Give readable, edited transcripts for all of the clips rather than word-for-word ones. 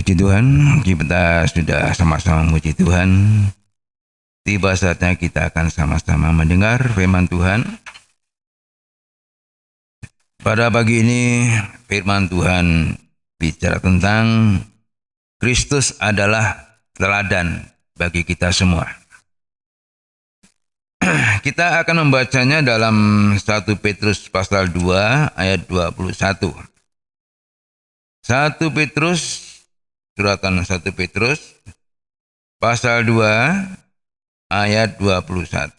Puji Tuhan, kita sudah sama-sama memuji Tuhan. Tiba saatnya kita akan sama-sama mendengar firman Tuhan. Pada pagi ini firman Tuhan bicara tentang Kristus adalah teladan bagi kita semua. Kita akan membacanya dalam 1 Petrus pasal 2 ayat 21. 1 Petrus, suratan 1 Petrus, pasal 2, ayat 21.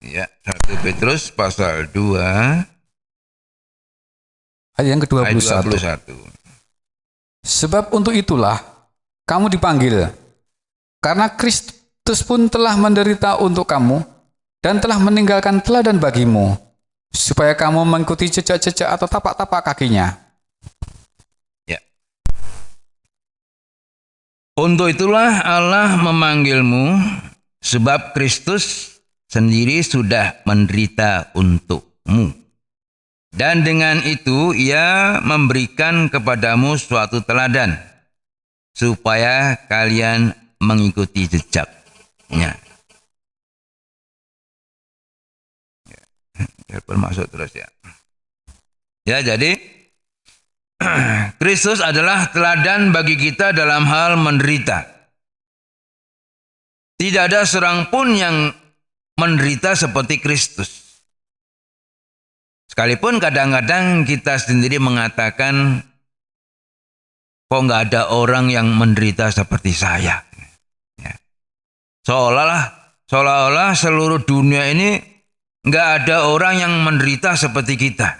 Ya, 1 Petrus pasal 2 ayat yang ayat ke-21. 21. Sebab untuk itulah kamu dipanggil, karena Kristus pun telah menderita untuk kamu dan telah meninggalkan teladan bagimu, supaya kamu mengikuti jejak-jejak atau tapak-tapak kakinya. Ya. Untuk itulah Allah memanggilmu, sebab Kristus sendiri sudah menderita untukmu. Dan dengan itu ia memberikan kepadamu suatu teladan, supaya kalian mengikuti jejaknya. Telepon masuk terus ya. Ya, jadi Kristus adalah teladan bagi kita dalam hal menderita. Tidak ada seorang pun yang menderita seperti Kristus. Sekalipun kadang-kadang kita sendiri mengatakan, kok nggak ada orang yang menderita seperti saya. Ya. Seolah-olah seluruh dunia ini nggak ada orang yang menderita seperti kita.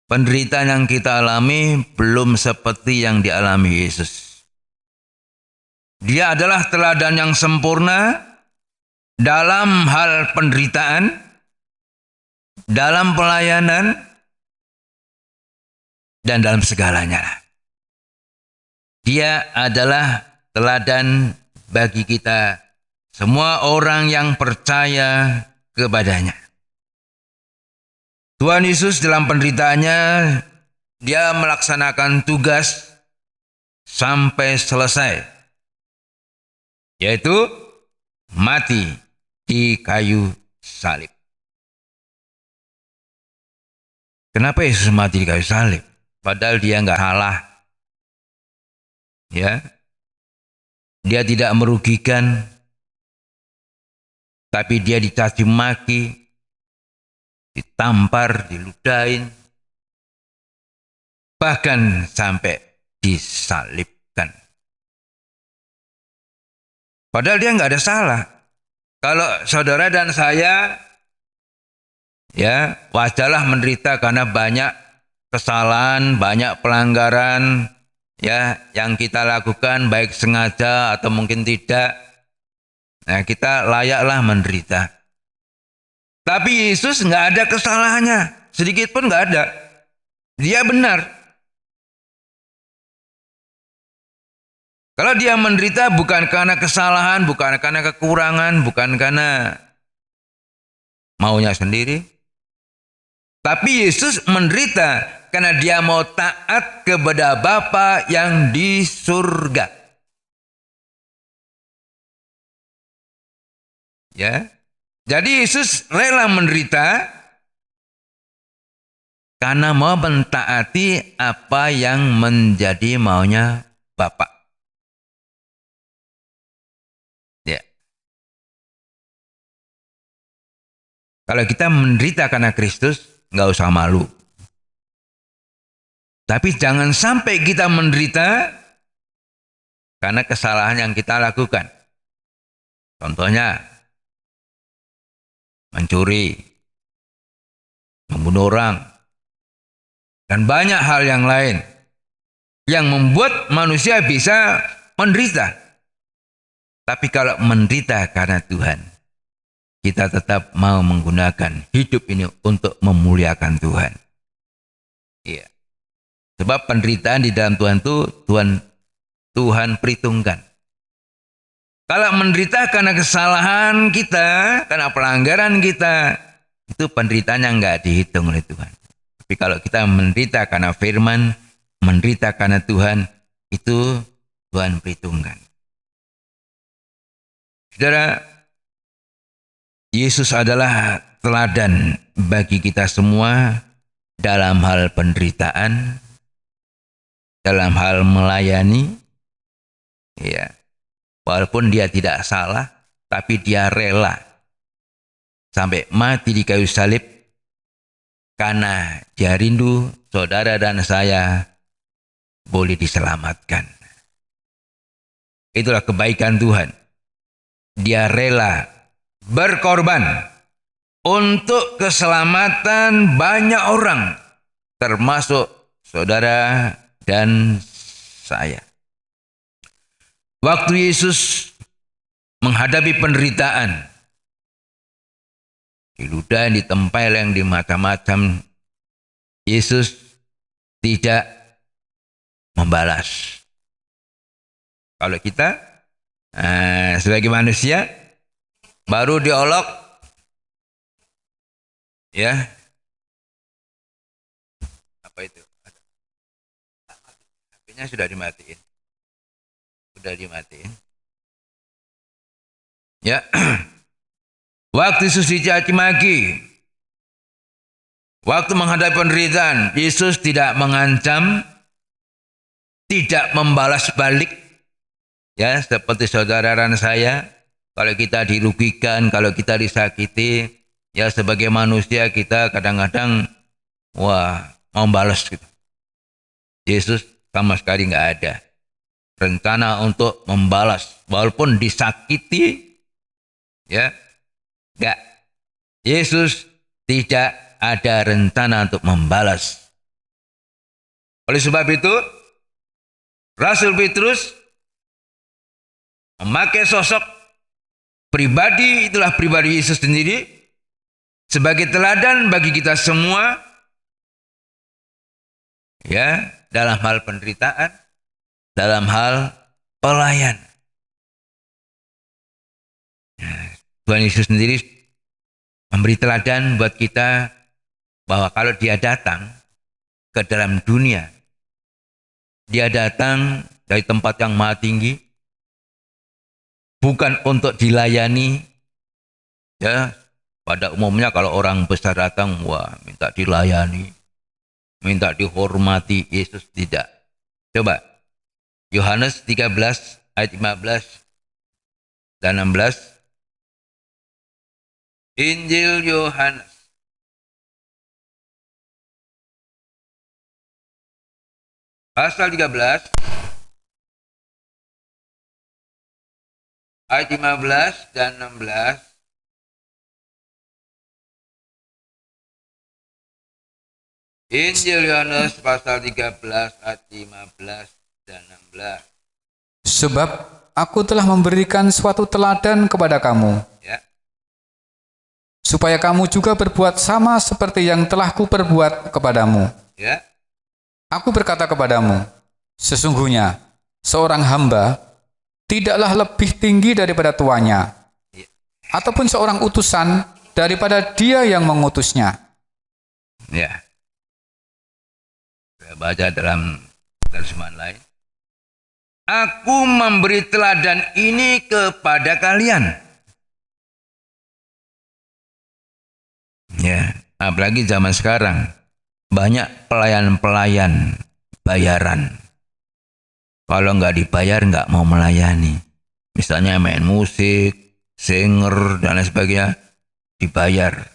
Penderitaan yang kita alami belum seperti yang dialami Yesus. Dia adalah teladan yang sempurna dalam hal penderitaan, dalam pelayanan, dan dalam segalanya. Dia adalah teladan bagi kita, semua orang yang percaya kepadanya. Tuhan Yesus dalam penderitaannya, dia melaksanakan tugas sampai selesai, yaitu mati di kayu salib. Kenapa Yesus mati di kayu salib? Padahal dia nggak salah. Ya, dia tidak merugikan, tapi dia dicaci maki, ditampar, diludahin, bahkan sampai disalibkan. Padahal dia nggak ada salah. Kalau saudara dan saya, ya, wajarlah menderita karena banyak kesalahan, banyak pelanggaran, ya, yang kita lakukan baik sengaja atau mungkin tidak. Nah, kita layaklah menderita. Tapi Yesus nggak ada kesalahannya, sedikit pun nggak ada. Dia benar. Kalau dia menderita bukan karena kesalahan, bukan karena kekurangan, bukan karena maunya sendiri. Tapi Yesus menderita karena dia mau taat kepada Bapa yang di surga. Ya. Jadi Yesus rela menderita karena mau mentaati apa yang menjadi maunya Bapa. Ya. Kalau kita menderita karena Kristus, nggak usah malu. Tapi jangan sampai kita menderita karena kesalahan yang kita lakukan. Contohnya, mencuri, membunuh orang, dan banyak hal yang lain yang membuat manusia bisa menderita. Tapi kalau menderita karena Tuhan, kita tetap mau menggunakan hidup ini untuk memuliakan Tuhan. Iya. Sebab penderitaan di dalam Tuhan itu Tuhan perhitungkan. Kalau menderita karena kesalahan kita, karena pelanggaran kita, itu penderitaan yang nggak dihitung oleh Tuhan. Tapi kalau kita menderita karena firman, menderita karena Tuhan, itu Tuhan perhitungkan. Saudara, Yesus adalah teladan bagi kita semua dalam hal penderitaan, dalam hal melayani, Ya, walaupun dia tidak salah, tapi dia rela sampai mati di kayu salib karena dia rindu saudara dan saya boleh diselamatkan. Itulah kebaikan Tuhan. Dia rela berkorban untuk keselamatan banyak orang, termasuk saudara dan saya. Waktu Yesus menghadapi penderitaan, diludahi, ditempeleng, di macam-macam, Yesus tidak membalas. Kalau kita sebagai manusia baru diolok, ya, apa itu? HP-nya sudah dimatiin. Ya. Waktu Yesus dicaci maki, waktu menghadapi penderitaan, Yesus tidak mengancam, tidak membalas balik. Ya, seperti saudara dan saya, kalau kita dirugikan, kalau kita disakiti, ya sebagai manusia kita kadang-kadang mau balas gitu. Yesus sama sekali nggak ada rencana untuk membalas, walaupun disakiti, ya, nggak. Yesus tidak ada rencana untuk membalas. Oleh sebab itu, Rasul Petrus memakai sosok pribadi, itulah pribadi Yesus sendiri, sebagai teladan bagi kita semua, ya, dalam hal penderitaan, dalam hal pelayan. Tuhan Yesus sendiri memberi teladan buat kita bahwa kalau dia datang ke dalam dunia, dia datang dari tempat yang maha tinggi, bukan untuk dilayani. Ya, pada umumnya kalau orang besar datang, minta dilayani, minta dihormati. Yesus tidak. Coba Yohanes 13 ayat 15 dan 16. Injil Yohanes pasal 13 ayat 15 dan 16. Injil Yohanes pasal 13 ayat 15 dan 16. Sebab aku telah memberikan suatu teladan kepada kamu, Ya. supaya kamu juga berbuat sama seperti yang telah kuperbuat kepadamu. Ya. Aku berkata kepadamu, sesungguhnya seorang hamba tidaklah lebih tinggi daripada tuannya, ataupun seorang utusan daripada dia yang mengutusnya. Ya. Saya baca dalam terjemahan lain. Aku memberi teladan ini kepada kalian. Ya, apalagi zaman sekarang banyak pelayan-pelayan bayaran. Kalau nggak dibayar nggak mau melayani. Misalnya main musik, singer dan lain sebagainya, dibayar.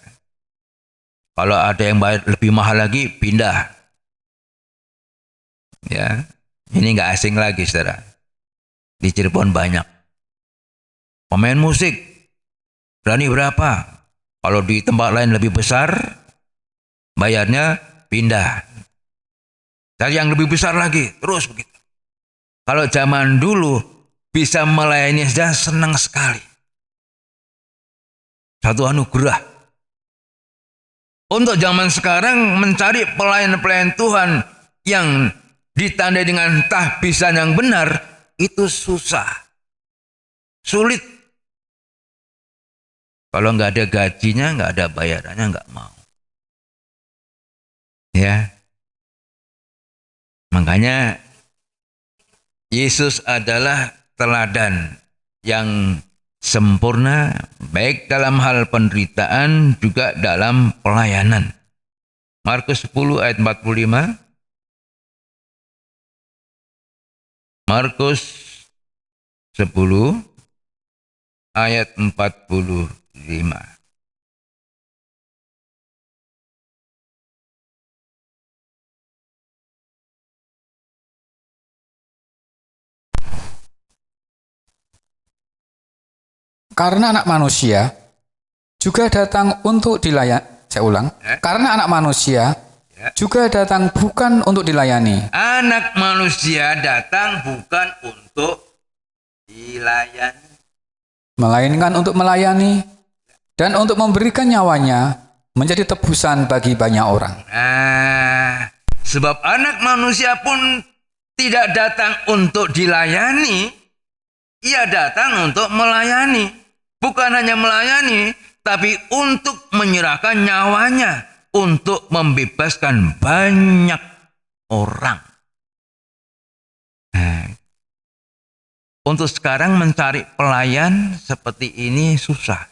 Kalau ada yang bayar lebih mahal lagi, pindah. Ya, ini nggak asing lagi, saudara. Di Cirebon banyak pemain musik, berani berapa? Kalau di tempat lain lebih besar, bayarnya pindah. Cari yang lebih besar lagi, terus begitu. Kalau zaman dulu bisa melayani saja senang sekali. Satu anugerah. Untuk zaman sekarang mencari pelayan-pelayan Tuhan yang ditandai dengan tahbisan yang benar, itu susah. Sulit. Kalau nggak ada gajinya, nggak ada bayarannya, nggak mau. Ya. Makanya Yesus adalah teladan yang sempurna, baik dalam hal penderitaan juga dalam pelayanan. Markus 10 ayat 45. Markus 10 ayat 45. Karena anak manusia juga datang untuk dilayani. Saya ulang. Karena anak manusia juga datang bukan untuk dilayani, Anak manusia datang bukan untuk dilayani, melainkan untuk melayani dan untuk memberikan nyawanya menjadi tebusan bagi banyak orang. Nah, sebab anak manusia pun tidak datang untuk dilayani, ia datang untuk melayani. Bukan hanya melayani, tapi untuk menyerahkan nyawanya, untuk membebaskan banyak orang. Nah, untuk sekarang mencari pelayan seperti ini susah.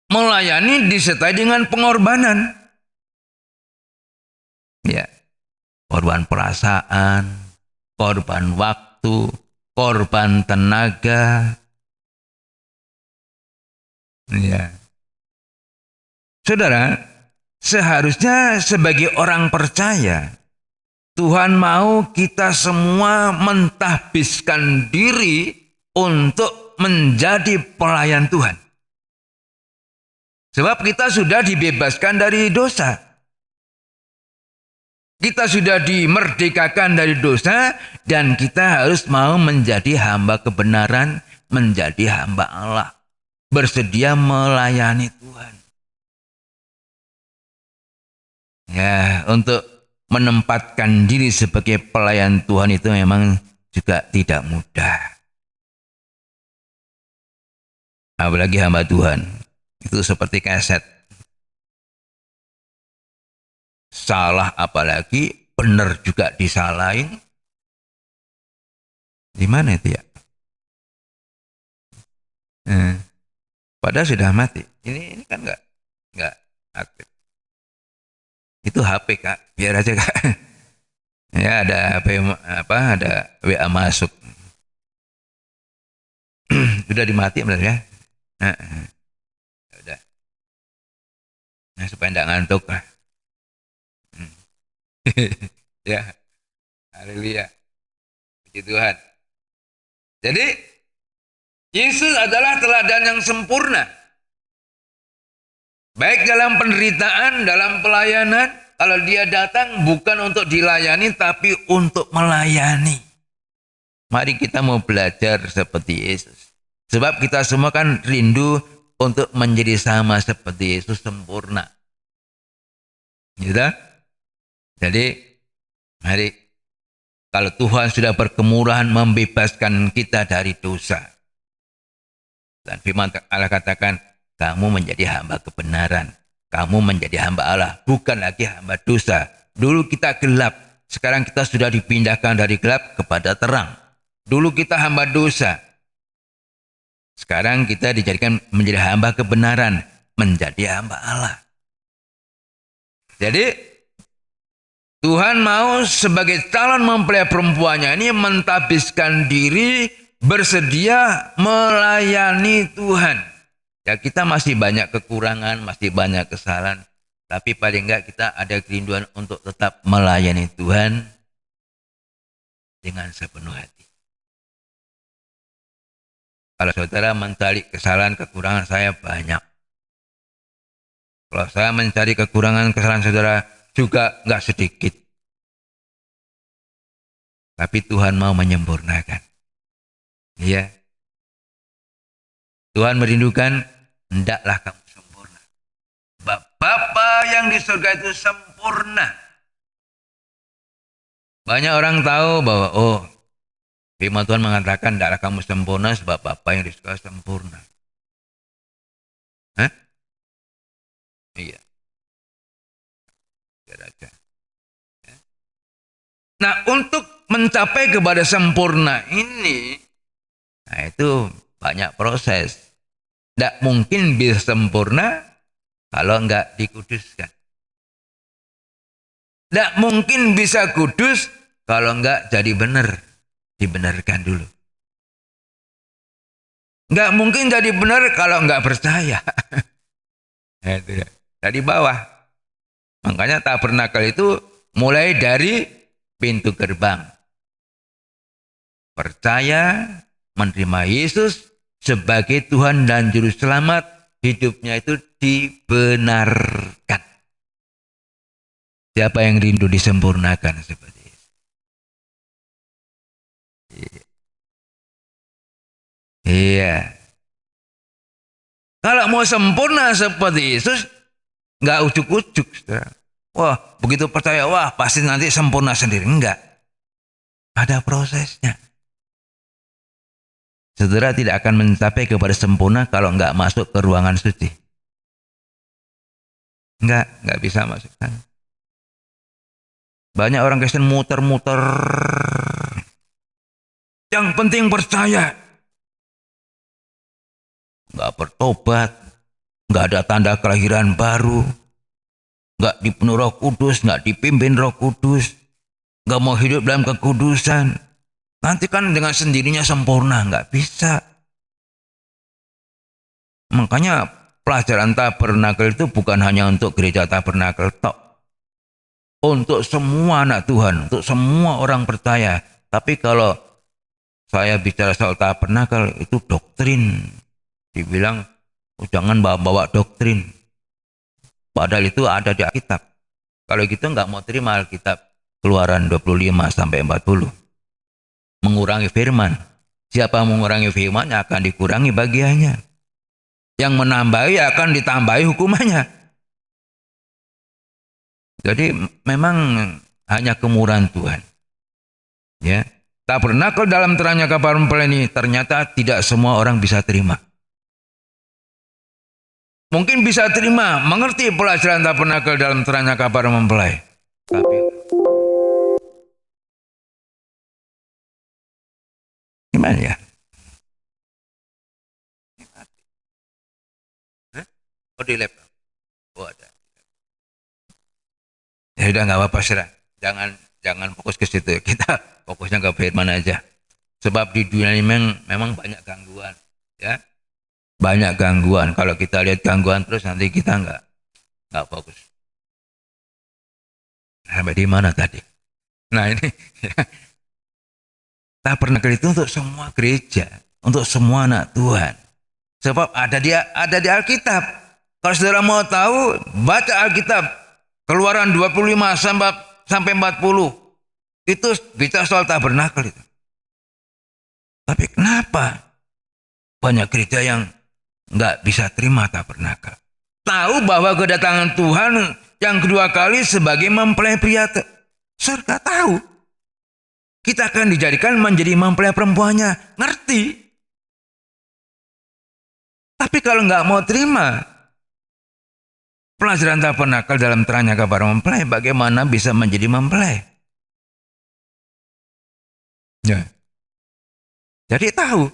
Melayani disertai dengan pengorbanan. Ya, korban perasaan, korban waktu, korban tenaga. Ya. Saudara, seharusnya sebagai orang percaya, Tuhan mau kita semua mentahbiskan diri untuk menjadi pelayan Tuhan. Sebab kita sudah dibebaskan dari dosa. Kita sudah dimerdekakan dari dosa dan kita harus mau menjadi hamba kebenaran, menjadi hamba Allah. Bersedia melayani Tuhan. Ya, untuk menempatkan diri sebagai pelayan Tuhan itu memang juga tidak mudah. Apalagi hamba Tuhan. Itu seperti kaset. Salah apalagi, benar juga disalahin. Di mana itu ya? Padahal sudah mati. Ini kan enggak aktif. Itu HP Kak, biar aja Kak. Ya ada HP ada WA masuk. Sudah dimati benar ya? Udah. Nah, supaya enggak ngantuk lah. Ya. Haleluya. Puji Tuhan. Jadi Yesus adalah teladan yang sempurna. Baik dalam penderitaan, dalam pelayanan, kalau dia datang bukan untuk dilayani tapi untuk melayani. Mari kita mau belajar seperti Yesus. Sebab kita semua kan rindu untuk menjadi sama seperti Yesus sempurna. Gitu? Jadi, mari kalau Tuhan sudah berkemurahan membebaskan kita dari dosa. Dan firman Allah katakan, kamu menjadi hamba kebenaran. Kamu menjadi hamba Allah, bukan lagi hamba dosa. Dulu kita gelap, sekarang kita sudah dipindahkan dari gelap kepada terang. Dulu kita hamba dosa. Sekarang kita dijadikan menjadi hamba kebenaran, menjadi hamba Allah. Jadi Tuhan mau sebagai calon mempelai perempuannya ini mentahbiskan diri, bersedia melayani Tuhan. Ya kita masih banyak kekurangan, masih banyak kesalahan. Tapi paling enggak kita ada kerinduan untuk tetap melayani Tuhan dengan sepenuh hati. Kalau saudara mencari kesalahan, kekurangan saya banyak. Kalau saya mencari kekurangan, kesalahan saudara juga enggak sedikit. Tapi Tuhan mau menyempurnakan. Iya. Tuhan merindukan, hendaklah kamu sempurna. Bapa yang di surga itu sempurna. Banyak orang tahu bahwa, firman Tuhan mengatakan, hendaklah kamu sempurna sebab Bapa yang di surga sempurna. Hah? Iya. Kira-kira. Nah, untuk mencapai kepada sempurna ini, nah itu banyak proses. Tidak mungkin bisa sempurna kalau enggak dikuduskan. Tidak mungkin bisa kudus kalau enggak jadi benar. dibenarkan dulu. Nggak mungkin jadi benar kalau nggak percaya. Itu ya. Dari bawah. Makanya tabernakel itu mulai dari pintu gerbang. Percaya, menerima Yesus sebagai Tuhan dan Juru Selamat, hidupnya itu dibenarkan. Siapa yang rindu disempurnakan seperti itu? Iya. Kalau mau sempurna seperti Yesus, nggak ujuk-ujuk. Wah, begitu percaya, wah pasti nanti sempurna sendiri. Enggak. Ada prosesnya. Saudara tidak akan mencapai kepada sempurna kalau nggak masuk ke ruangan suci. Nggak bisa masuk. Banyak orang Kristen muter-muter. Yang penting percaya. Nggak bertobat, nggak ada tanda kelahiran baru, nggak dipenuhi Roh Kudus, nggak dipimpin Roh Kudus, nggak mau hidup dalam kekudusan. Nanti kan dengan sendirinya sempurna, nggak bisa. Makanya pelajaran tabernakel itu bukan hanya untuk gereja tabernakel tok. Untuk semua anak Tuhan, untuk semua orang percaya. Tapi kalau saya bicara soal tabernakel itu doktrin. Dibilang oh, jangan bawa-bawa doktrin. Padahal itu ada di Alkitab. Kalau gitu nggak mau terima Alkitab Keluaran 25 sampai 40. Mengurangi firman. Siapa mengurangi firman akan dikurangi bagiannya. Yang menambahi akan ditambahi hukumannya. Jadi memang hanya kemurahan Tuhan. Ya. Tabernakel dalam terangnya kabar mempelai ini ternyata tidak semua orang bisa terima. Mungkin bisa terima, mengerti pelajaran tabernakel dalam terangnya kabar mempelai. Tapi gimana ya? Oh di laptop. Oh ada. Ya udah nggak apa-apa serah. Jangan fokus ke situ. Kita fokusnya ke firman aja. Sebab di dunia ini memang banyak gangguan, ya. Banyak gangguan. Kalau kita lihat gangguan terus nanti kita nggak fokus. Sampai di mana tadi? Nah ini tabernakel itu untuk semua gereja, untuk semua anak Tuhan. Sebab ada di Alkitab. Kalau saudara mau tahu, baca Alkitab. Keluaran 25 sampai 40. Itu bicara soal tabernakel itu. Tapi kenapa banyak gereja yang nggak bisa terima tabernakel? Tahu bahwa kedatangan Tuhan yang kedua kali sebagai mempelai pria surga, tahu. Kita akan dijadikan menjadi mempelai perempuannya, ngerti. Tapi kalau nggak mau terima pelajaran tabernakel dalam terangnya kabar mempelai, bagaimana bisa menjadi mempelai? Ya. Jadi tahu.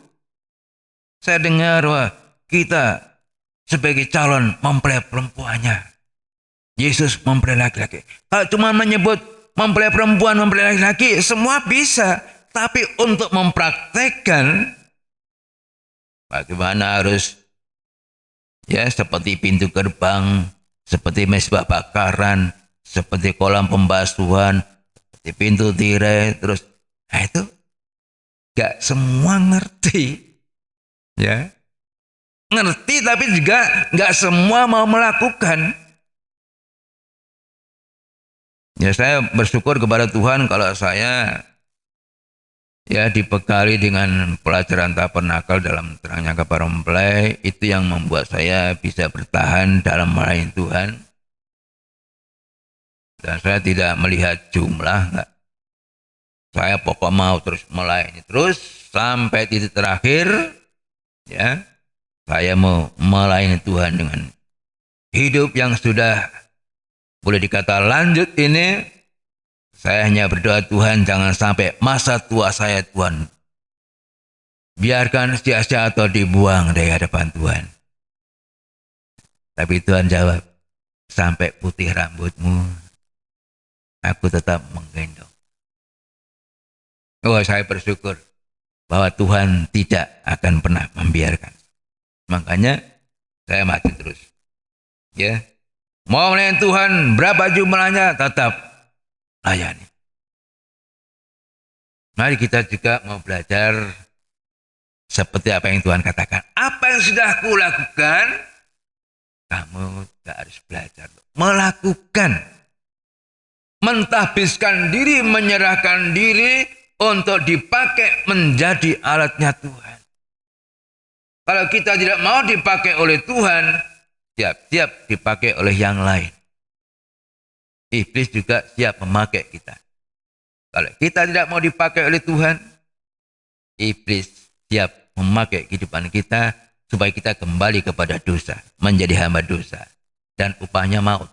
Saya dengar wah kita sebagai calon mempelai perempuannya. Yesus mempelai laki-laki. Kalau cuma menyebut mempelai perempuan, mempelai laki-laki, semua bisa. Tapi untuk mempraktekkan, bagaimana harus ya seperti pintu gerbang, seperti mezbah bakaran, seperti kolam pembasuhan, seperti pintu tirai, terus nah itu gak semua ngerti, ya ngerti tapi juga gak semua mau melakukan. Ya saya bersyukur kepada Tuhan kalau saya ya dibekali dengan pelajaran tabernakel dalam terangnya kabar mempelai, itu yang membuat saya bisa bertahan dalam melayani Tuhan. Dan saya tidak melihat jumlah, enggak. Saya pokok mau terus melayani terus sampai titik terakhir, ya. Saya mau melayani Tuhan dengan hidup yang sudah boleh dikata lanjut ini. Saya hanya berdoa Tuhan jangan sampai masa tua saya Tuhan biarkan sia-sia atau dibuang dari hadapan Tuhan. Tapi Tuhan jawab, sampai putih rambutmu aku tetap menggendong. Oh, saya bersyukur bahwa Tuhan tidak akan pernah membiarkan. Makanya saya maju terus. Ya. Mau melayani Tuhan, berapa jumlahnya tetap layani. Mari kita juga mau belajar seperti apa yang Tuhan katakan. Apa yang sudah aku lakukan, kamu tidak harus belajar. Melakukan. Mentahbiskan diri, menyerahkan diri untuk dipakai menjadi alatnya Tuhan. Kalau kita tidak mau dipakai oleh Tuhan, siap-siap dipakai oleh yang lain. Iblis juga siap memakai kita. Kalau kita tidak mau dipakai oleh Tuhan, iblis siap memakai kehidupan kita supaya kita kembali kepada dosa, menjadi hamba dosa. Dan upahnya maut.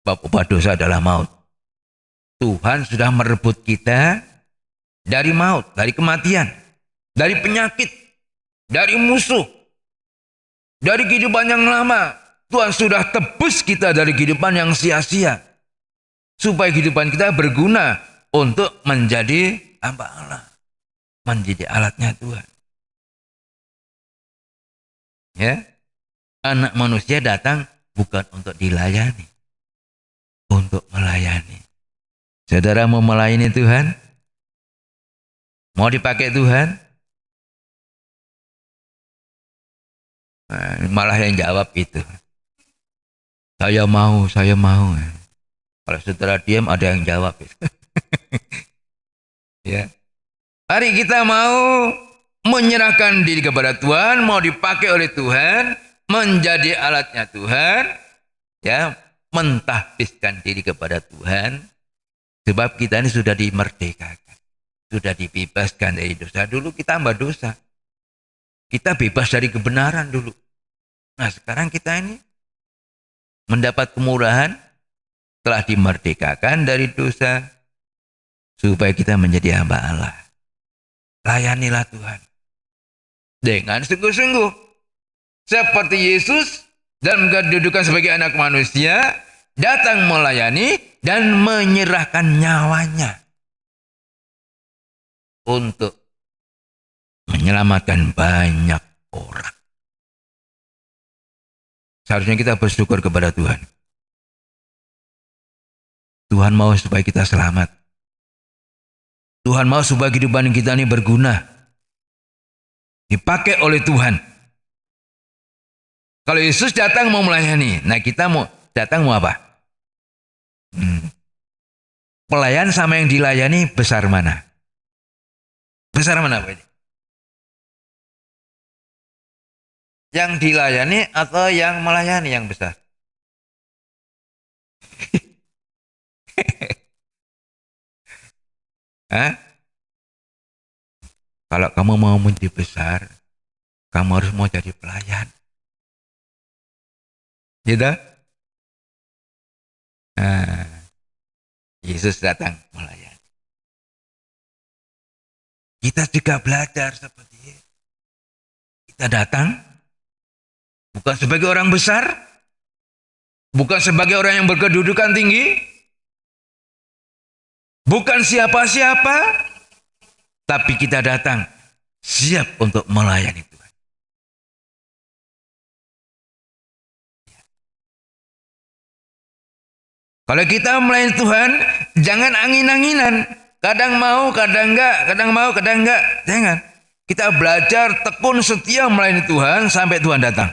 Sebab upah dosa adalah maut. Tuhan sudah merebut kita dari maut, dari kematian, dari penyakit, dari musuh, dari kehidupan yang lama. Tuhan sudah tebus kita dari kehidupan yang sia-sia. Supaya kehidupan kita berguna untuk menjadi hamba Allah. Menjadi alatnya Tuhan. Ya, anak manusia datang bukan untuk dilayani. Untuk melayani. Saudara mau melayani Tuhan? Mau dipakai Tuhan? Nah, malah yang jawab itu. Saya mau, saya mau. Kalau saudara diam ada yang jawab. Ya. Hari kita mau menyerahkan diri kepada Tuhan, mau dipakai oleh Tuhan, menjadi alatnya Tuhan, ya, mentahbiskan diri kepada Tuhan, sebab kita ini sudah dimerdekakan, sudah dibebaskan dari dosa. Dulu kita hamba dosa, kita bebas dari kebenaran dulu. Nah sekarang kita ini mendapat kemurahan, telah dimerdekakan dari dosa, supaya kita menjadi hamba Allah. Layanilah Tuhan dengan sungguh-sungguh, seperti Yesus dalam kedudukan sebagai anak manusia datang melayani dan menyerahkan nyawanya untuk menyelamatkan banyak orang. Seharusnya kita bersyukur kepada Tuhan. Tuhan mau supaya kita selamat. Tuhan mau supaya kehidupan kita ini berguna. Dipakai oleh Tuhan. Kalau Yesus datang mau melayani, nah kita mau datang mau apa? Pelayan sama yang dilayani besar mana? Besar mana Pak? Yang dilayani atau yang melayani yang besar? Hah? Kalau kamu mau menjadi besar, kamu harus mau jadi pelayan. Gitu? Nah, Yesus datang melayani. Kita juga belajar seperti itu. Kita datang bukan sebagai orang besar, bukan sebagai orang yang berkedudukan tinggi, bukan siapa-siapa, tapi kita datang siap untuk melayani Tuhan. Kalau kita melayani Tuhan, jangan angin-anginan. Kadang mau, kadang enggak, kadang mau, kadang enggak. Jangan. Kita belajar tekun setia melayani Tuhan sampai Tuhan datang.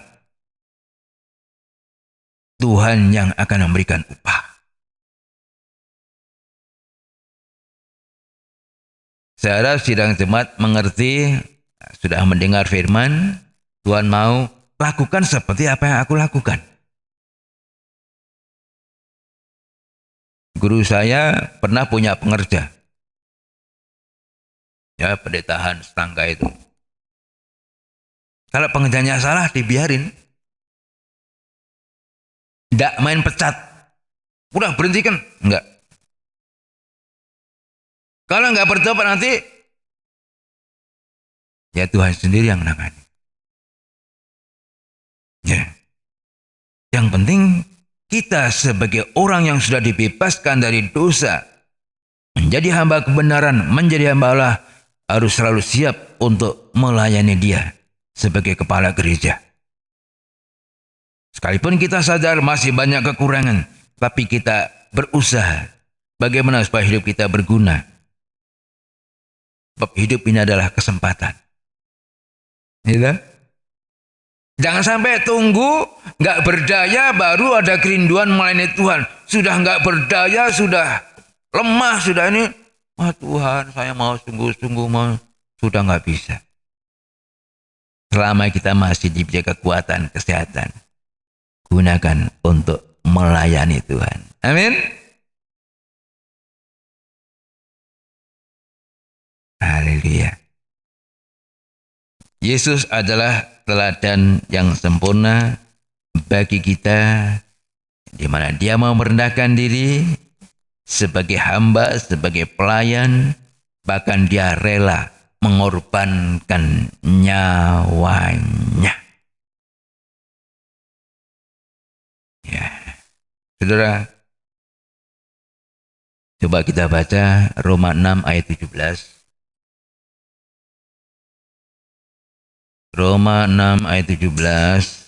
Tuhan yang akan memberikan upah. Saya harap sidang jemaat mengerti, sudah mendengar firman, Tuhan mau lakukan seperti apa yang aku lakukan. Guru saya pernah punya pengerja. Ya, pendetahan setangga itu. Kalau pengerjanya salah, dibiarin. Tidak main pecat. Udah berhentikan? Enggak. Kalau enggak bertobat nanti, ya Tuhan sendiri yang menangani. Ya. Yang penting kita sebagai orang yang sudah dibebaskan dari dosa, menjadi hamba kebenaran, menjadi hamba Allah, harus selalu siap untuk melayani Dia sebagai kepala gereja. Sekalipun kita sadar masih banyak kekurangan, tapi kita berusaha bagaimana supaya hidup kita berguna. Sebab hidup ini adalah kesempatan. Gitu? Jangan sampai tunggu nggak berdaya baru ada kerinduan melayani Tuhan. Sudah nggak berdaya, sudah lemah, sudah ini, Tuhan saya mau sungguh-sungguh mau, sudah nggak bisa. Selama kita masih diberi kekuatan, kesehatan, gunakan untuk melayani Tuhan. Amin. Haleluya. Yesus adalah teladan yang sempurna bagi kita, di mana Dia mau merendahkan diri sebagai hamba, sebagai pelayan, bahkan Dia rela mengorbankan nyawanya. Ya, saudara, coba kita baca Roma 6 ayat 17. Roma 6 ayat 17.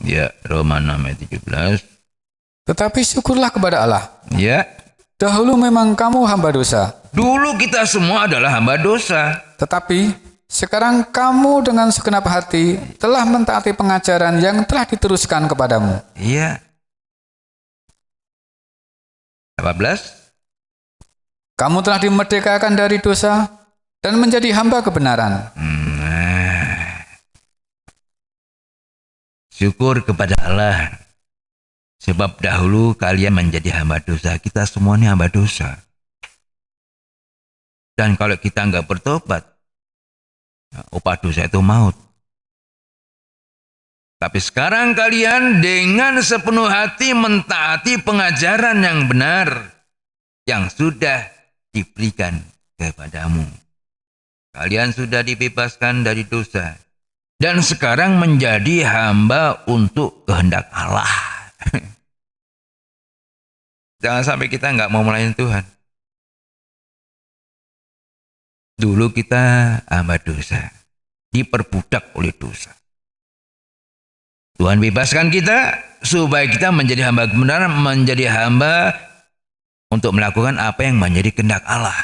Ya, Roma 6 ayat 17. Tetapi syukurlah kepada Allah. Ya. Dahulu memang kamu hamba dosa. Dulu kita semua adalah hamba dosa. Tetapi sekarang kamu dengan segenap hati telah mentaati pengajaran yang telah diteruskan kepadamu. Iya. 18. Kamu telah dimerdekakan dari dosa dan menjadi hamba kebenaran. Syukur kepada Allah. Sebab dahulu kalian menjadi hamba dosa. Kita semua ini hamba dosa. Dan kalau kita nggak bertobat, upah dosa itu maut. Tapi sekarang kalian dengan sepenuh hati mentaati pengajaran yang benar yang sudah diberikan kepadamu. Kalian sudah dibebaskan dari dosa dan sekarang menjadi hamba untuk kehendak Allah. Jangan sampai kita nggak mau melayani Tuhan. Dulu kita hamba dosa, diperbudak oleh dosa. Tuhan bebaskan kita supaya kita menjadi hamba kebenaran, menjadi hamba untuk melakukan apa yang menjadi kehendak Allah.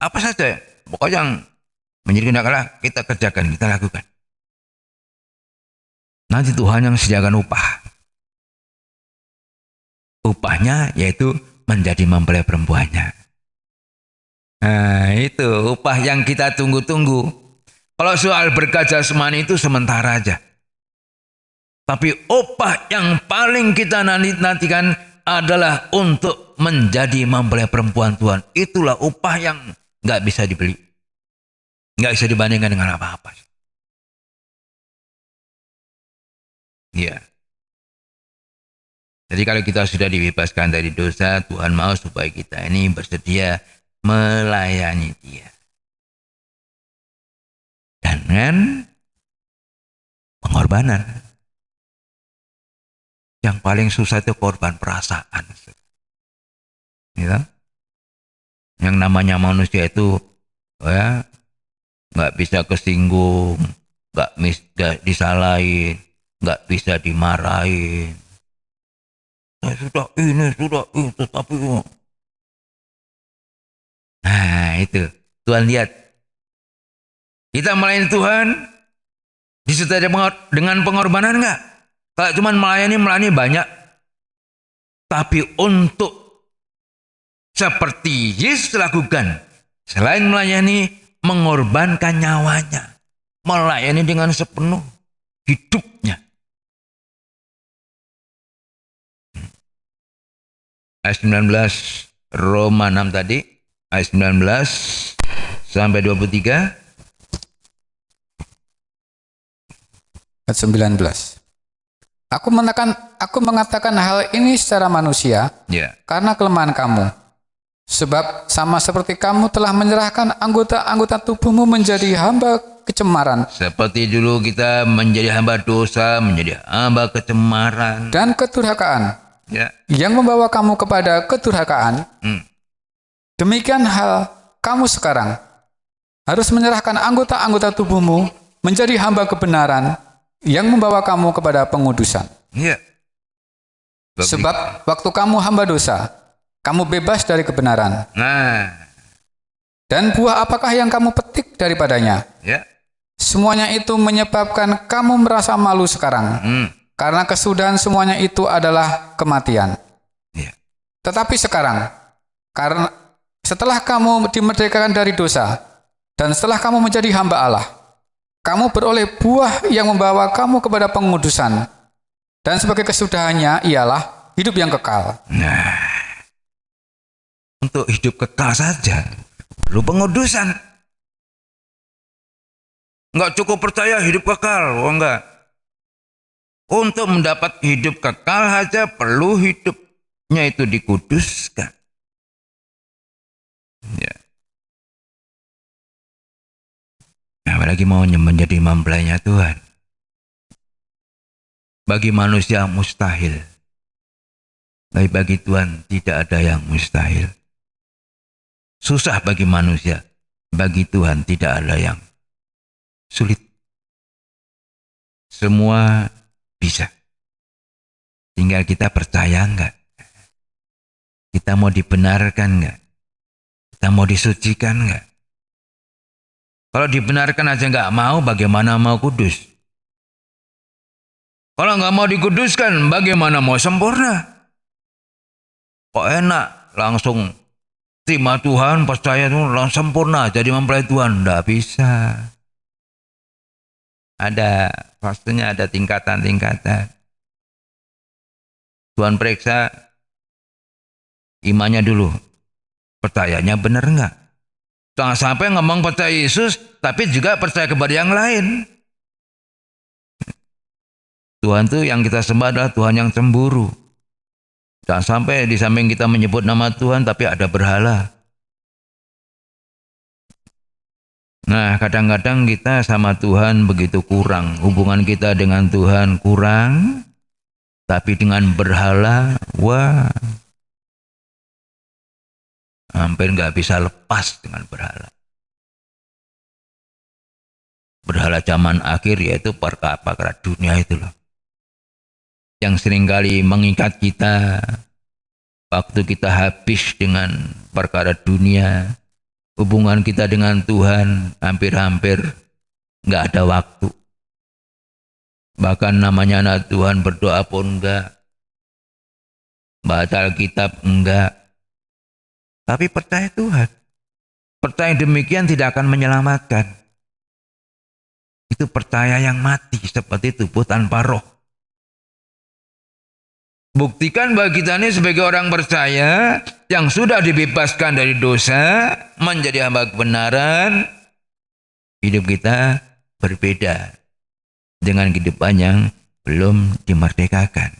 Apa saja, pokoknya yang menjadi kehendak Allah kita kerjakan, kita lakukan. Nanti Tuhan yang sediakan upah. Upahnya yaitu menjadi mempelai perempuannya. Nah itu upah yang kita tunggu-tunggu. Kalau soal berkat jasmani itu sementara aja. Tapi upah yang paling kita nantikan adalah untuk menjadi mempelai perempuan Tuhan. Itulah upah yang nggak bisa dibeli. Nggak bisa dibandingkan dengan apa-apa. Iya. Jadi kalau kita sudah dibebaskan dari dosa, Tuhan mau supaya kita ini bersedia melayani Dia. Dengan pengorbanan. Yang paling susah itu korban perasaan. Ya. Yang namanya manusia itu ya nggak bisa kesinggung, nggak disalahin, nggak bisa dimarahin. Sudah ini, sudah itu, tapi nah itu Tuhan lihat kita melayani Tuhan disertai dengan pengorbanan nggak? Kalau cuma melayani banyak, tapi untuk seperti Yesus lakukan, selain melayani, mengorbankan nyawanya, melayani dengan sepenuh hidupnya. Ayat 19 Roma 6 tadi, ayat 19 sampai 23. Ayat 19. Aku mengatakan hal ini secara manusia, Ya. karena kelemahan kamu. Sebab sama seperti kamu telah menyerahkan anggota-anggota tubuhmu menjadi hamba kecemaran Seperti dulu kita menjadi hamba dosa, menjadi hamba kecemaran. dan kedurhakaan Ya. yang membawa kamu kepada kedurhakaan, demikian hal kamu sekarang harus menyerahkan anggota-anggota tubuhmu menjadi hamba kebenaran yang membawa kamu kepada pengudusan. Ya. Sebab waktu kamu hamba dosa, kamu bebas dari kebenaran. Nah, Dan buah apakah yang kamu petik daripadanya? ya. Semuanya itu menyebabkan kamu merasa malu sekarang. Karena kesudahan semuanya itu adalah kematian. Ya. Tetapi sekarang, karena setelah kamu dimerdekakan dari dosa, dan setelah kamu menjadi hamba Allah, kamu beroleh buah yang membawa kamu kepada pengudusan. Dan sebagai kesudahannya ialah hidup yang kekal. Nah, untuk hidup kekal saja perlu pengudusan. Enggak cukup percaya hidup kekal, enggak. Untuk mendapat hidup kekal saja perlu hidupnya itu dikuduskan. Ya. Apalagi mau menjadi mempelainya Tuhan. Bagi manusia mustahil. Tapi bagi Tuhan tidak ada yang mustahil. Susah bagi manusia. Bagi Tuhan tidak ada yang sulit. Semua bisa. Tinggal kita percaya enggak? Kita mau dibenarkan enggak? Kita mau disucikan enggak? Kalau dibenarkan aja enggak mau, bagaimana mau kudus? Kalau enggak mau dikuduskan, bagaimana mau sempurna? Kok enak langsung terima Tuhan, percaya Tuhan, langsung sempurna jadi mempelai Tuhan? Enggak bisa. Ada, pastinya ada tingkatan-tingkatan. Tuhan periksa imannya dulu. Percayanya benar enggak? Jangan sampai ngomong percaya Yesus, tapi juga percaya kepada yang lain. Tuhan itu yang kita sembah adalah Tuhan yang cemburu. Jangan sampai di samping kita menyebut nama Tuhan, tapi ada berhala. Nah, kadang-kadang kita sama Tuhan begitu kurang. Hubungan kita dengan Tuhan kurang, tapi dengan berhala, wah, hampir nggak bisa lepas dengan berhala. Berhala zaman akhir yaitu perkara dunia itu loh. Yang seringkali mengikat kita waktu kita habis dengan perkara dunia. Hubungan kita dengan Tuhan hampir-hampir nggak ada waktu. Bahkan namanya anak Tuhan berdoa pun enggak. Baca Alkitab enggak. Tapi percaya Tuhan. Percaya demikian tidak akan menyelamatkan. Itu percaya yang mati seperti tubuh tanpa roh. Buktikan bagi kita ini sebagai orang percaya yang sudah dibebaskan dari dosa, menjadi hamba kebenaran, hidup kita berbeda dengan kehidupan yang belum dimerdekakan.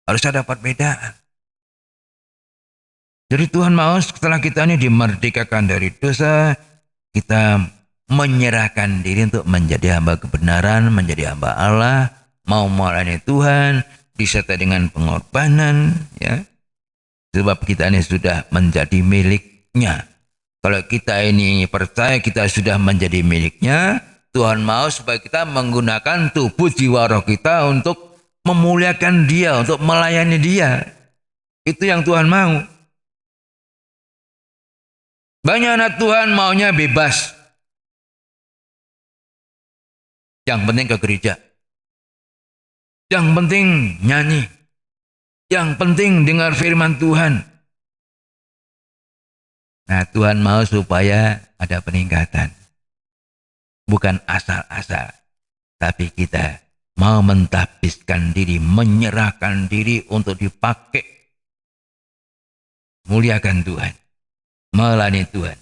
Harus ada perbedaan. Jadi Tuhan mau setelah kita ini dimerdekakan dari dosa, kita menyerahkan diri untuk menjadi hamba kebenaran, menjadi hamba Allah, mau melayani Tuhan, disertai dengan pengorbanan, ya. Sebab kita ini sudah menjadi miliknya. Kalau kita ini percaya kita sudah menjadi miliknya, Tuhan mau supaya kita menggunakan tubuh jiwa roh kita untuk memuliakan Dia, untuk melayani Dia. Itu yang Tuhan mau. Banyak anak Tuhan maunya bebas. Yang penting ke gereja. Yang penting nyanyi. Yang penting dengar firman Tuhan. Nah, Tuhan mau supaya ada peningkatan. Bukan asal-asal. Tapi kita mau mentahbiskan diri, menyerahkan diri untuk dipakai. Muliakan Tuhan. Melayani Tuhan.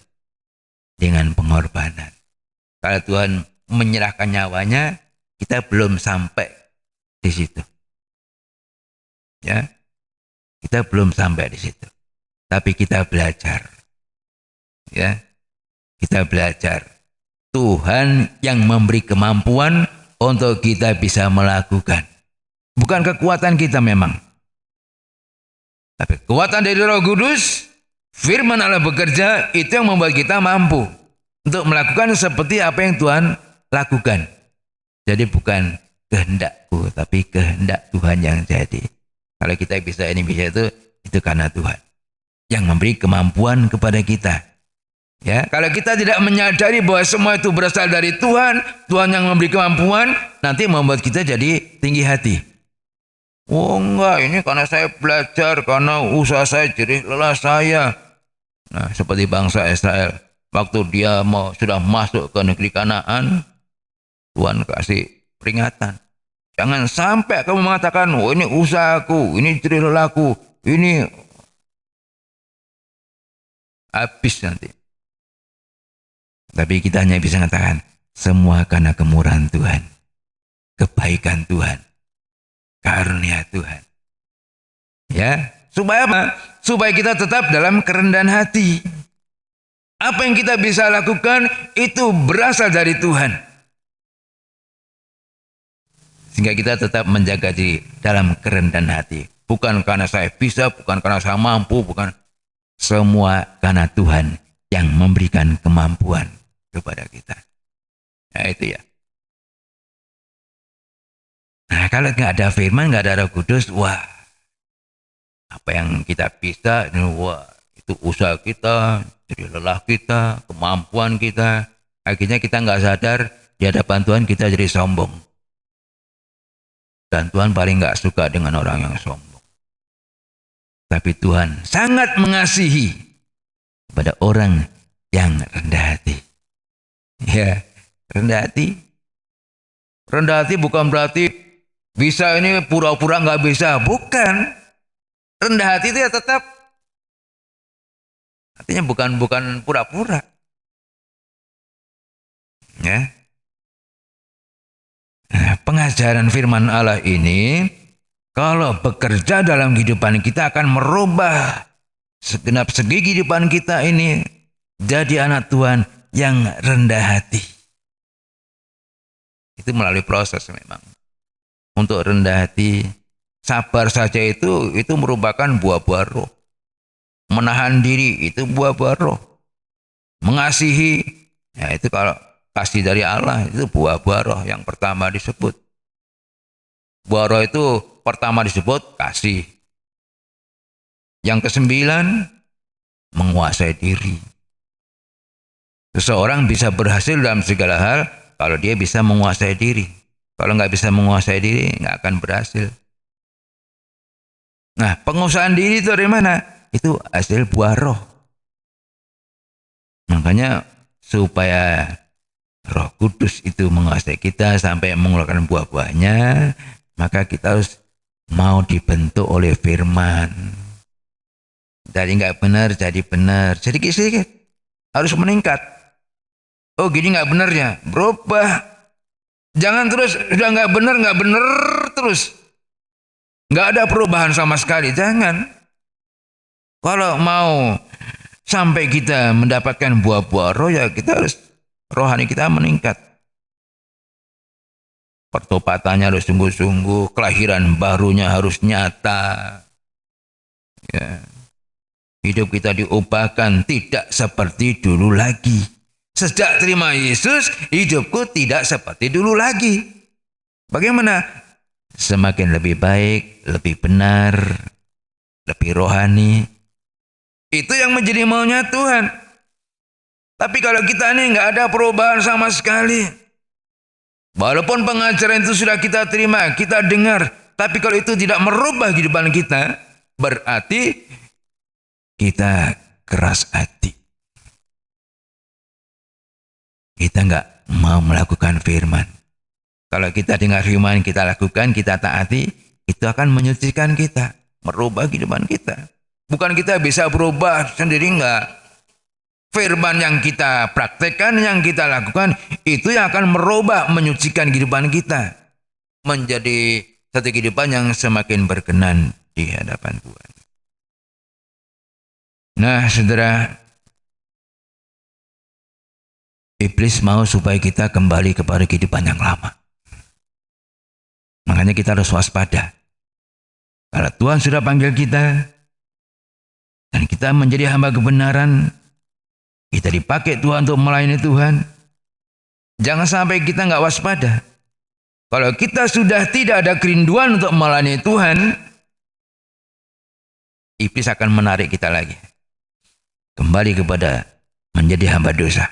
Dengan pengorbanan. Kalau Tuhan menyerahkan nyawanya, kita belum sampai di situ. Ya. Kita belum sampai di situ. tapi kita belajar. Ya, kita belajar. Tuhan yang memberi kemampuan untuk kita bisa melakukan. Bukan kekuatan kita memang. Tapi kekuatan dari Roh Kudus, firman Allah bekerja, itu yang membuat kita mampu untuk melakukan seperti apa yang Tuhan lakukan. Jadi bukan kehendakku, tapi kehendak Tuhan yang jadi. Kalau kita bisa ini bisa itu karena Tuhan yang memberi kemampuan kepada kita. Ya, kalau kita tidak menyadari bahwa semua itu berasal dari Tuhan, Tuhan yang memberi kemampuan, nanti membuat kita jadi tinggi hati. Oh enggak, ini karena saya belajar, karena usaha saya, jerih lelah saya. Nah, seperti bangsa Israel, waktu dia sudah masuk ke negeri Kanaan, Tuhan kasih peringatan. Jangan sampai kamu mengatakan, oh ini usahaku, ini jerih lelahku, ini habis nanti. Tapi kita hanya bisa mengatakan, semua karena kemurahan Tuhan, kebaikan Tuhan, karunia Tuhan. Ya, supaya apa? Supaya kita tetap dalam kerendahan hati. Apa yang kita bisa lakukan itu berasal dari Tuhan. Sehingga kita tetap menjaga diri dalam kerendahan hati. Bukan karena saya bisa, bukan karena saya mampu, bukan. Semua karena Tuhan yang memberikan kemampuan kepada kita. Nah itu ya. Nah kalau nggak ada firman, nggak ada Roh Kudus, wah apa yang kita bisa, wah itu usaha kita, jadi lelah kita, kemampuan kita. Akhirnya kita nggak sadar di hadapan Tuhan kita jadi sombong. Dan Tuhan paling nggak suka dengan orang yang sombong. Tapi Tuhan sangat mengasihi pada orang yang rendah hati. Ya, rendah hati. Rendah hati bukan berarti bisa ini pura-pura nggak bisa. Bukan. Rendah hati itu ya tetap. Artinya bukan pura-pura. Ya. Nah, pengajaran firman Allah ini kalau bekerja dalam kehidupan kita akan merubah segenap segi kehidupan kita ini jadi anak Tuhan yang rendah hati. Itu melalui proses memang. Untuk rendah hati, sabar saja itu merupakan buah-buah roh. Menahan diri itu buah-buah roh. Mengasihi, ya itu kalau kasih dari Allah itu buah-buah roh yang pertama disebut. Buah roh itu pertama disebut kasih. Yang ke-9, menguasai diri. Seseorang bisa berhasil dalam segala hal kalau dia bisa menguasai diri. Kalau nggak bisa menguasai diri, nggak akan berhasil. Nah, penguasaan diri itu dari mana? Itu hasil buah roh. Makanya supaya Roh Kudus itu menguasai kita sampai mengeluarkan buah-buahnya, maka kita harus mau dibentuk oleh firman. Dari nggak benar jadi benar, sedikit-sedikit harus meningkat. Oh gini nggak benarnya, berubah. Jangan terus udah nggak benar terus, nggak ada perubahan sama sekali. Jangan. Kalau mau sampai kita mendapatkan buah-buah roh ya kita harus rohani kita meningkat. Pertobatannya harus sungguh-sungguh, kelahiran barunya harus nyata. Ya. Hidup kita diubahkan tidak seperti dulu lagi. Sejak terima Yesus, hidupku tidak seperti dulu lagi. Bagaimana? Semakin lebih baik, lebih benar, lebih rohani. Itu yang menjadi maunya Tuhan. Tapi kalau kita ini nggak ada perubahan sama sekali. Walaupun pengajaran itu sudah kita terima, kita dengar. Tapi kalau itu tidak merubah kehidupan kita, berarti kita keras hati. Kita nggak mau melakukan firman. Kalau kita dengar firman, kita lakukan, kita taati, itu akan menyucikan kita, merubah kehidupan kita. Bukan kita bisa berubah sendiri, enggak. Firman yang kita praktekkan, yang kita lakukan, itu yang akan merubah, menyucikan kehidupan kita. Menjadi satu kehidupan yang semakin berkenan di hadapan Tuhan. Nah, saudara, iblis mau supaya kita kembali kepada kehidupan yang lama. Makanya kita harus waspada. Kalau Tuhan sudah panggil kita, dan kita menjadi hamba kebenaran, kita dipakai Tuhan untuk melayani Tuhan, jangan sampai kita nggak waspada. Kalau kita sudah tidak ada kerinduan untuk melayani Tuhan, iblis akan menarik kita lagi. Kembali kepada menjadi hamba dosa.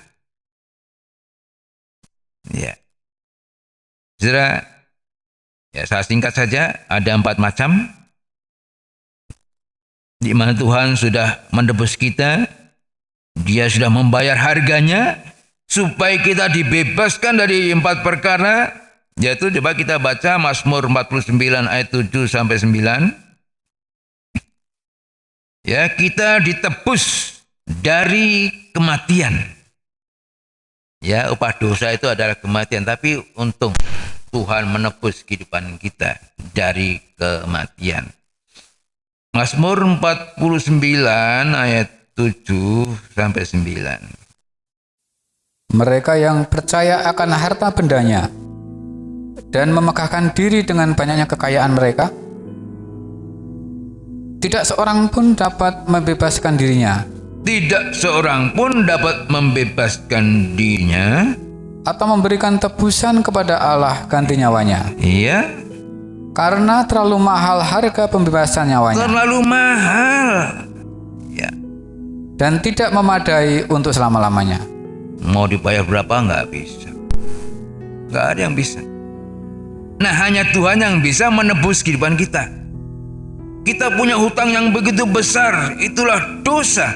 Ya. Saudara, ya saya singkat saja, ada 4 macam di mana Tuhan sudah menebus kita. Dia sudah membayar harganya supaya kita dibebaskan dari 4 perkara, yaitu coba kita baca Mazmur 49 ayat 7 sampai 9. Ya, kita ditebus dari kematian. Ya, upah dosa itu adalah kematian, tapi untung Tuhan menebus kehidupan kita dari kematian. Mazmur 49 ayat 7 sampai 9. Mereka yang percaya akan harta bendanya dan memegahkan diri dengan banyaknya kekayaan mereka, tidak seorang pun dapat membebaskan dirinya. Tidak seorang pun dapat membebaskan dirinya Atau memberikan tebusan kepada Allah ganti nyawanya. Iya, Karena terlalu mahal harga pembebasan nyawanya. terlalu mahal. Ya, Dan tidak memadai untuk selama-lamanya. mau dibayar berapa nggak bisa. Nggak ada yang bisa. Nah, hanya Tuhan yang bisa menebus kehidupan kita. Kita punya hutang yang begitu besar, itulah dosa.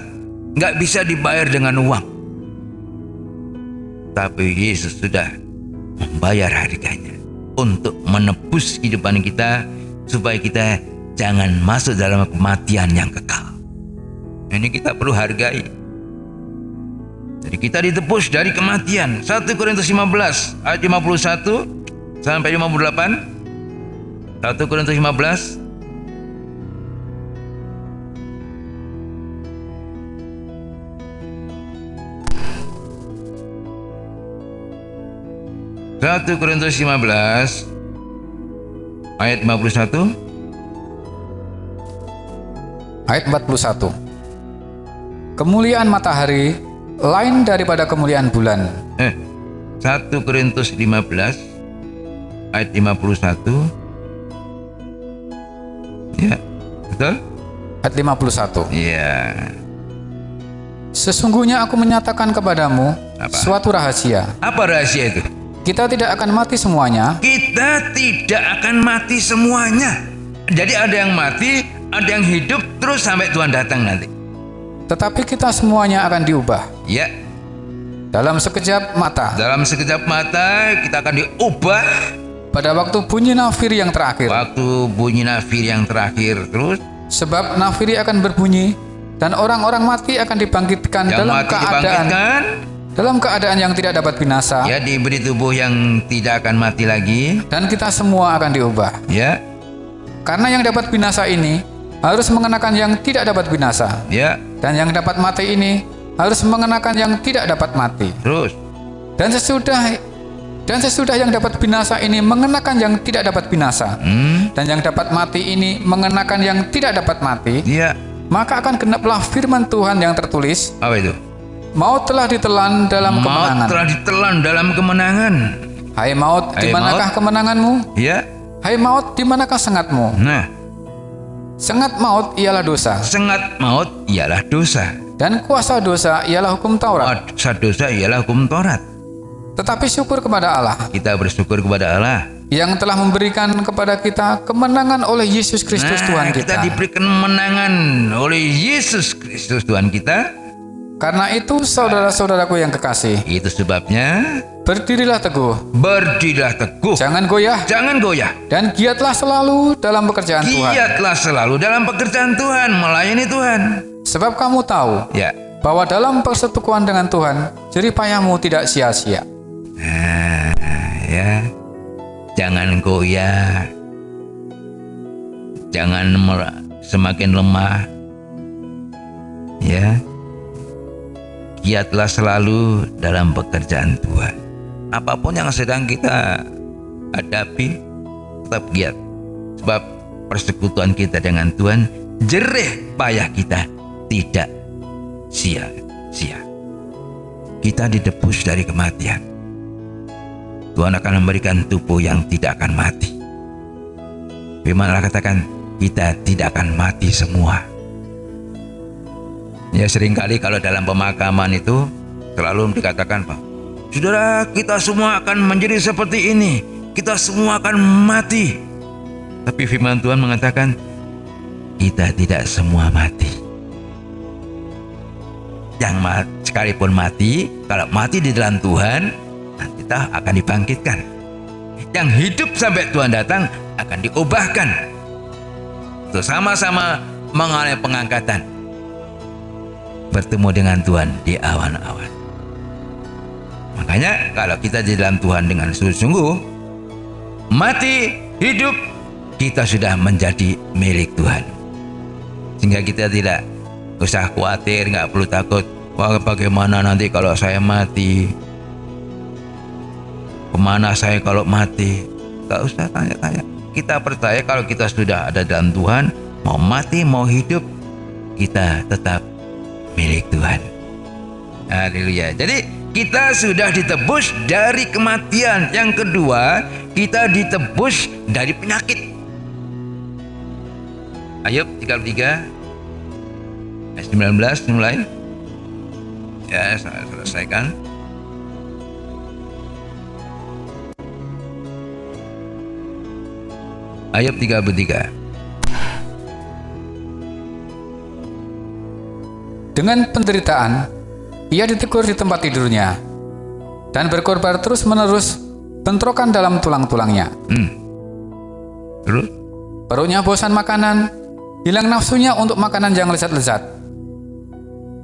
Nggak bisa dibayar dengan uang. Tapi Yesus sudah membayar harganya untuk menebus kehidupan kita supaya kita jangan masuk dalam kematian yang kekal. Ini kita perlu hargai. Jadi kita ditebus dari kematian. 1 Korintus 15 ayat 51 sampai 58. 1 Korintus 15 1 Korintus 15 ayat 51. Ayat 41. Kemuliaan matahari lain daripada kemuliaan bulan. 1 Korintus 15 ayat 51. Ya, betul? Ayat 51. Iya. Sesungguhnya aku menyatakan kepadamu suatu rahasia. Apa rahasia itu? Kita tidak akan mati semuanya, Kita tidak akan mati semuanya. Jadi ada yang mati, ada yang hidup terus sampai Tuhan datang nanti. tetapi kita semuanya akan diubah. Ya, Dalam sekejap mata, dalam sekejap mata kita akan diubah. pada waktu bunyi nafir yang terakhir. Waktu bunyi nafir yang terakhir terus, Sebab nafiri akan berbunyi, dan orang-orang mati akan dibangkitkan yang mati dibangkitkan, dalam keadaan yang tidak dapat binasa, ya diberi tubuh yang tidak akan mati lagi. dan kita semua akan diubah. Ya, Karena yang dapat binasa ini harus mengenakan yang tidak dapat binasa, ya, dan yang dapat mati ini harus mengenakan yang tidak dapat mati. terus. Dan sesudah yang dapat binasa ini mengenakan yang tidak dapat binasa, dan yang dapat mati ini mengenakan yang tidak dapat mati, Ya, maka akan genaplah firman Tuhan yang tertulis, apa itu? maut telah ditelan dalam Maut kemenangan. telah ditelan dalam kemenangan. Hai maut, di Hai manakah maut. kemenanganmu? Ya, Hai maut, di manakah sengatmu? nah, Sengat maut ialah dosa, sengat maut ialah dosa. dan kuasa dosa ialah hukum Taurat. Kuasa dosa ialah hukum Taurat. Tetapi syukur kepada Allah Kita bersyukur kepada Allah. yang telah memberikan kepada kita kemenangan oleh Yesus Kristus Tuhan kita kita. diberi kemenangan oleh Yesus Kristus Tuhan kita. Karena itu saudara-saudaraku yang kekasih, Itu sebabnya berdirilah teguh, berdirilah teguh, jangan goyah, jangan goyah. dan giatlah selalu dalam pekerjaan Tuhan. Giatlah selalu dalam pekerjaan Tuhan, melayani Tuhan. Sebab kamu tahu Ya, bahwa dalam persekutuan dengan Tuhan, jerih payahmu tidak sia-sia. nah, ya, jangan goyah, jangan semakin lemah. Ya, giatlah selalu dalam pekerjaan Tuhan. Apapun yang sedang kita hadapi, tetap giat. Sebab persekutuan kita dengan Tuhan, jerih payah kita tidak sia-sia. Kita ditebus dari kematian. Tuhan akan memberikan tubuh yang tidak akan mati. Firman Allah katakan, kita tidak akan mati semua. Ya, seringkali kalau dalam pemakaman itu selalu dikatakan, Pak, saudara, kita semua akan menjadi seperti ini, kita semua akan mati. Tapi firman Tuhan mengatakan, kita tidak semua mati. Yang sekalipun mati, kalau mati di dalam Tuhan, kita akan dibangkitkan. Yang hidup sampai Tuhan datang akan diubahkan untuk sama-sama mengalami pengangkatan, bertemu dengan Tuhan di awan-awan. Makanya kalau kita di dalam Tuhan dengan sungguh-sungguh, mati, hidup, kita sudah menjadi milik Tuhan. Sehingga kita tidak usah khawatir, nggak perlu takut, wah bagaimana nanti kalau saya mati, kemana saya kalau mati. Nggak usah tanya-tanya. Kita percaya kalau kita sudah ada dalam Tuhan, mau mati mau hidup, kita tetap milik Tuhan. Haleluya. Jadi kita sudah ditebus dari kematian. Yang kedua, kita ditebus dari penyakit. Ayub 33 ayat 19 mulai. Ya, saya selesaikan. Ayub 33. Dengan penderitaan, ia ditegur di tempat tidurnya, dan berkorban terus-menerus bentrokan dalam tulang-tulangnya. Terus? Perutnya bosan makanan, hilang nafsunya untuk makanan yang lezat-lezat.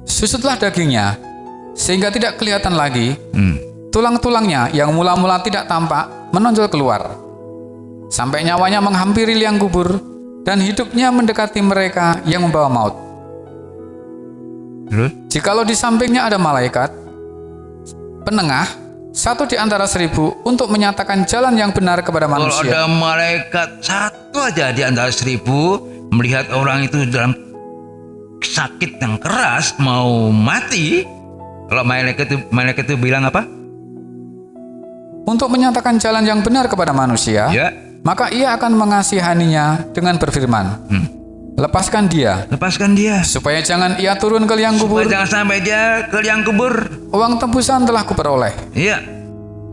Susutlah dagingnya, sehingga tidak kelihatan lagi. Tulang-tulangnya yang mula-mula tidak tampak menonjol keluar, sampai nyawanya menghampiri liang kubur, dan hidupnya mendekati mereka yang membawa maut. Terus? Jikalau di sampingnya ada malaikat penengah, satu di antara 1000, untuk menyatakan jalan yang benar kepada Kalau manusia. ada malaikat satu aja di antara 1000 melihat orang itu dalam sakit yang keras mau mati, kalau malaikat itu bilang apa? Untuk menyatakan jalan yang benar kepada manusia, Ya. maka ia akan mengasihaninya dengan berfirman, lepaskan dia, Lepaskan dia, supaya jangan ia turun ke liang kubur. supaya jangan sampai dia ke liang kubur. Uang tebusan telah kuperoleh. Iya.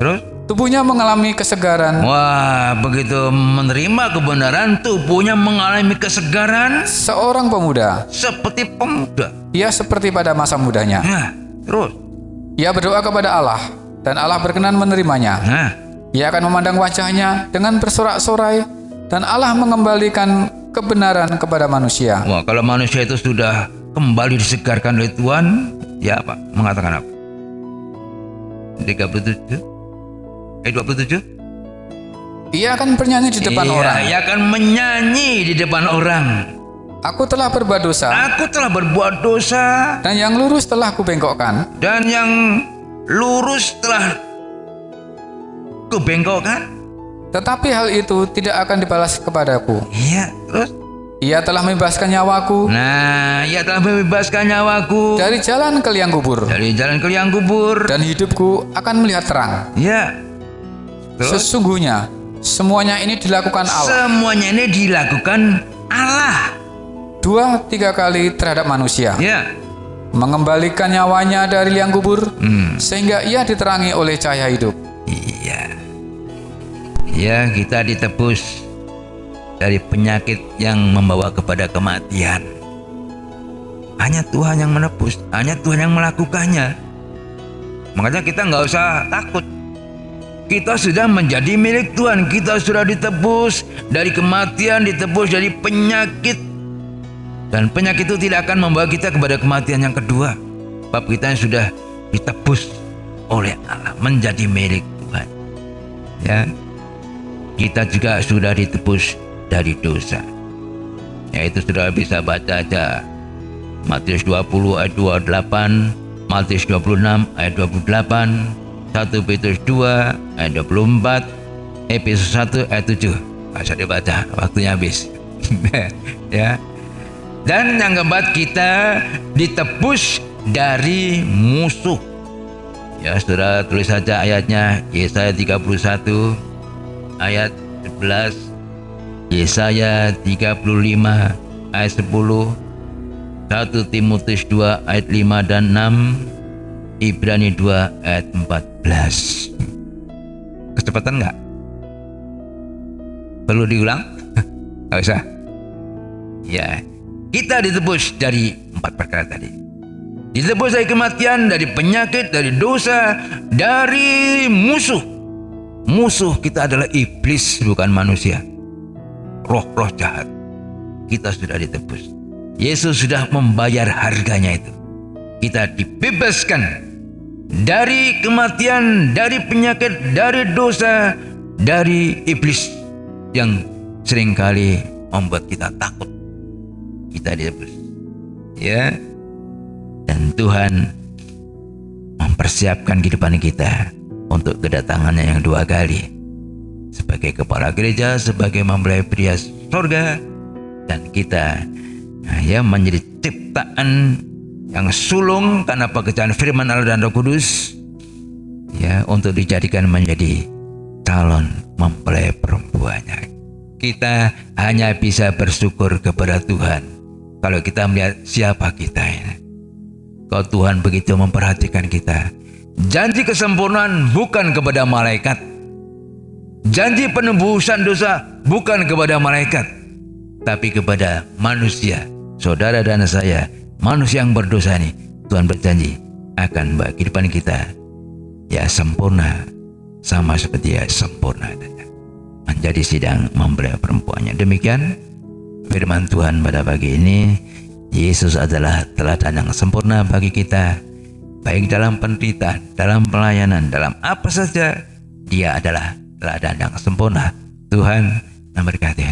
Terus? Tubuhnya mengalami kesegaran. Wah, begitu menerima kebenaran, tubuhnya mengalami kesegaran Seorang pemuda, seperti pemuda. ia seperti pada masa mudanya. Nah, terus? Ia berdoa kepada Allah, dan Allah berkenan menerimanya. Nah, Ia akan memandang wajahnya dengan bersorak-sorai, dan Allah mengembalikan kebenaran kepada manusia. wah, kalau manusia itu sudah kembali disegarkan oleh Tuhan, ya apa? Mengatakan apa? 27? Ia akan bernyanyi di depan orang. Ia akan menyanyi di depan orang. Aku telah berbuat dosa, Aku telah berbuat dosa, dan yang lurus telah kubengkokkan. dan yang lurus telah kubengkokkan. Tetapi hal itu tidak akan dibalas kepadaku. Iya, terus? Ia telah membebaskan nyawaku Nah, ia telah membebaskan nyawaku dari jalan ke liang kubur, dari jalan ke liang kubur. dan hidupku akan melihat terang. Ya. Terus? Sesungguhnya semuanya ini dilakukan Allah Semuanya ini dilakukan Allah. 2-3 kali terhadap manusia, Ya. mengembalikan nyawanya dari liang kubur, sehingga ia diterangi oleh cahaya hidup. Iya. Ya, kita ditebus dari penyakit yang membawa kepada kematian. Hanya Tuhan yang menebus, hanya Tuhan yang melakukannya. Makanya kita nggak usah takut. Kita sudah menjadi milik Tuhan. Kita sudah ditebus dari kematian, ditebus dari penyakit. Dan penyakit itu tidak akan membawa kita kepada kematian yang kedua. Sebab kita sudah ditebus oleh Allah, menjadi milik Tuhan. Ya, kita juga sudah ditebus dari dosa. Yaitu sudah bisa baca aja Matius 20 ayat 28, Matius 26 ayat 28, 1 Petrus 2 ayat 24, Efesus 1 ayat 7. Masa dibaca, waktunya habis. Ya. Dan yang keempat, kita ditebus dari musuh. Ya, saudara tulis saja ayatnya, Yesaya 31 ayat 11, Yesaya 35 ayat 10, 1 Timotius 2 ayat 5 dan 6, Ibrani 2 ayat 14. Kecepatan enggak? Perlu diulang? Enggak usah. Ya, kita ditebus dari 4 perkara tadi. Ditebus dari kematian, dari penyakit, dari dosa, dari musuh. Musuh kita adalah iblis, bukan manusia. Roh-roh jahat. Kita sudah ditebus. Yesus sudah membayar harganya itu. Kita dibebaskan dari kematian, dari penyakit, dari dosa, dari iblis yang seringkali membuat kita takut. Kita ditebus. Ya. Dan Tuhan mempersiapkan kehidupan kita untuk kedatangannya yang 2 kali. Sebagai kepala gereja, sebagai mempelai pria surga, dan kita menjadi ciptaan yang sulung karena pekerjaan firman Allah dan Roh Kudus, ya, untuk dijadikan menjadi calon mempelai perempuannya. Kita hanya bisa bersyukur kepada Tuhan kalau kita melihat siapa kita ini. Kalau Tuhan begitu memperhatikan kita. Janji kesempurnaan bukan kepada malaikat. Janji penembusan dosa bukan kepada malaikat, tapi kepada manusia. Saudara dan saya, manusia yang berdosa ini, Tuhan berjanji akan membawa kehidupan kita ya sempurna, sama seperti dia sempurna, menjadi sidang mempelai perempuannya. Demikian firman Tuhan pada pagi ini. Yesus adalah teladan yang sempurna bagi kita, baik dalam penderitaan, dalam pelayanan, dalam apa saja. Dia adalah teladan yang sempurna. Tuhan memberkati.